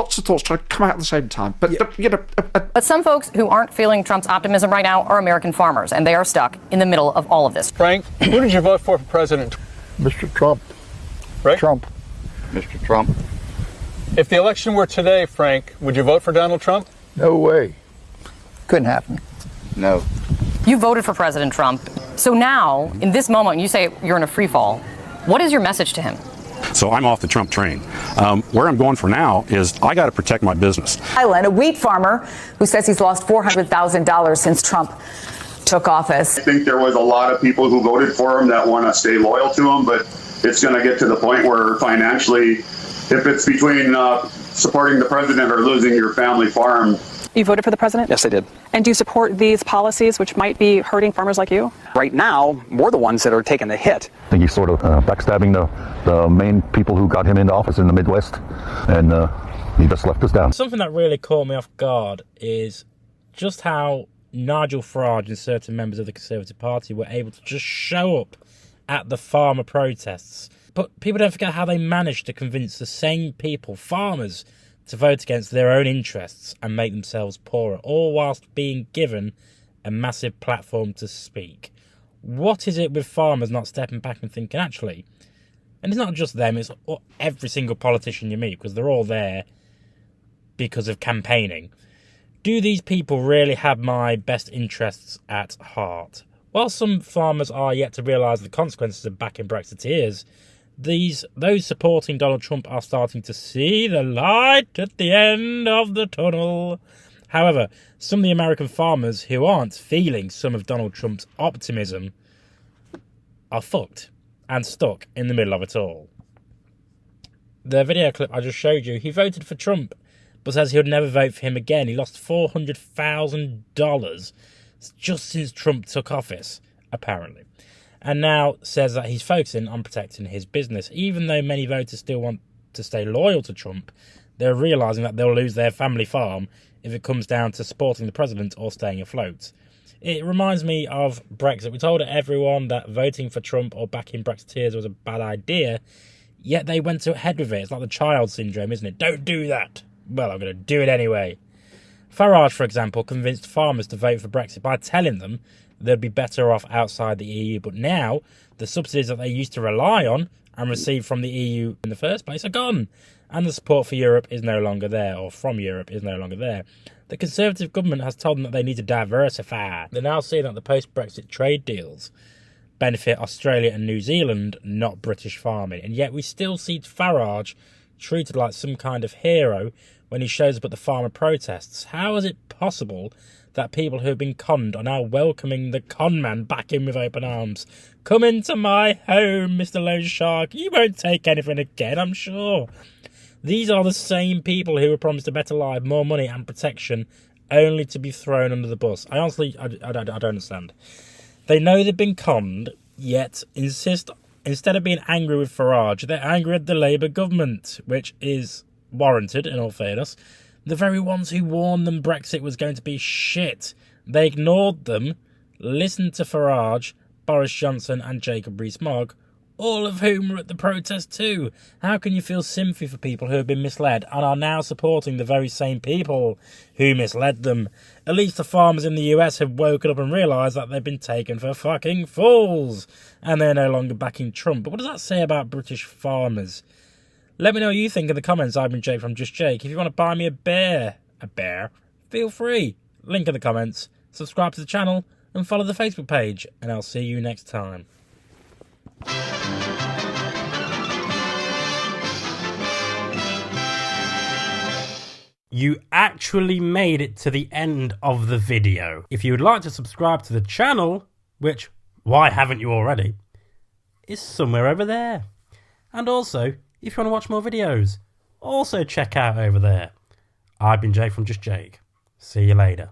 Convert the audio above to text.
lots of thoughts trying to come out at the same time. But, But some folks who aren't feeling Trump's optimism right now are American farmers, and they are stuck in the middle of all of this. Frank, who did you vote for president? Mr. Trump. Right? Trump. Mr. Trump. If the election were today, Frank, would you vote for Donald Trump? No way. Couldn't happen. No. You voted for President Trump. So now, in this moment, you say you're in a free fall. What is your message to him? So I'm off the Trump train. Where I'm going for now is I got to protect my business. Island, a wheat farmer who says he's lost $400,000 since Trump took office. I think there was a lot of people who voted for him that want to stay loyal to him, but it's going to get to the point where financially, if it's between supporting the president or losing your family farm. You voted for the president? Yes, I did. And do you support these policies which might be hurting farmers like you? Right now, we're the ones that are taking the hit. I think he's sort of backstabbing the main people who got him into office in the Midwest, and he just left us down. Something that really caught me off guard is just how Nigel Farage and certain members of the Conservative Party were able to just show up at the farmer protests. But people don't forget how they managed to convince the same people, farmers, to vote against their own interests and make themselves poorer, all whilst being given a massive platform to speak. What is it with farmers not stepping back and thinking, actually, and it's not just them, it's every single politician you meet, because they're all there because of campaigning. Do these people really have my best interests at heart? While some farmers are yet to realise the consequences of backing Brexiteers, those supporting Donald Trump are starting to see the light at the end of the tunnel. However, some of the American farmers who aren't feeling some of Donald Trump's optimism are fucked and stuck in the middle of it all. The video clip I just showed you, he voted for Trump, but says he would never vote for him again. He lost $400,000 just since Trump took office, apparently. And now says that he's focusing on protecting his business. Even though many voters still want to stay loyal to Trump, they're realising that they'll lose their family farm if it comes down to supporting the president or staying afloat. It reminds me of Brexit. We told everyone that voting for Trump or backing Brexiteers was a bad idea, yet they went ahead with it. It's like the child syndrome, isn't it? Don't do that. Well, I'm going to do it anyway. Farage, for example, convinced farmers to vote for Brexit by telling them they'd be better off outside the EU. But now, the subsidies that they used to rely on and receive from the EU in the first place are gone. And the support for Europe is no longer there, or from Europe is no longer there. The Conservative government has told them that they need to diversify. They're now seeing that the post-Brexit trade deals benefit Australia and New Zealand, not British farming. And yet we still see Farage treated like some kind of hero when he shows up at the farmer protests. How is it possible that people who have been conned are now welcoming the con man back in with open arms? Come into my home, Mr. Loan Shark. You won't take anything again, I'm sure. These are the same people who were promised a better life, more money and protection, only to be thrown under the bus. I honestly, I don't understand. They know they've been conned, yet insist, instead of being angry with Farage, they're angry at the Labour government, which is warranted, in all fairness. The very ones who warned them Brexit was going to be shit. They ignored them, listened to Farage, Boris Johnson and Jacob Rees-Mogg, all of whom were at the protest too. How can you feel sympathy for people who have been misled and are now supporting the very same people who misled them? At least the farmers in the US have woken up and realised that they've been taken for fucking fools, and they're no longer backing Trump. But what does that say about British farmers? Let me know what you think in the comments. I've been Jake from Just Jake. If you want to buy me a bear, feel free. Link in the comments. Subscribe to the channel and follow the Facebook page. And I'll see you next time. You actually made it to the end of the video. If you would like to subscribe to the channel, which, why haven't you already, is somewhere over there. And also, if you want to watch more videos, also check out over there. I've been Jake from Just Jake. See you later.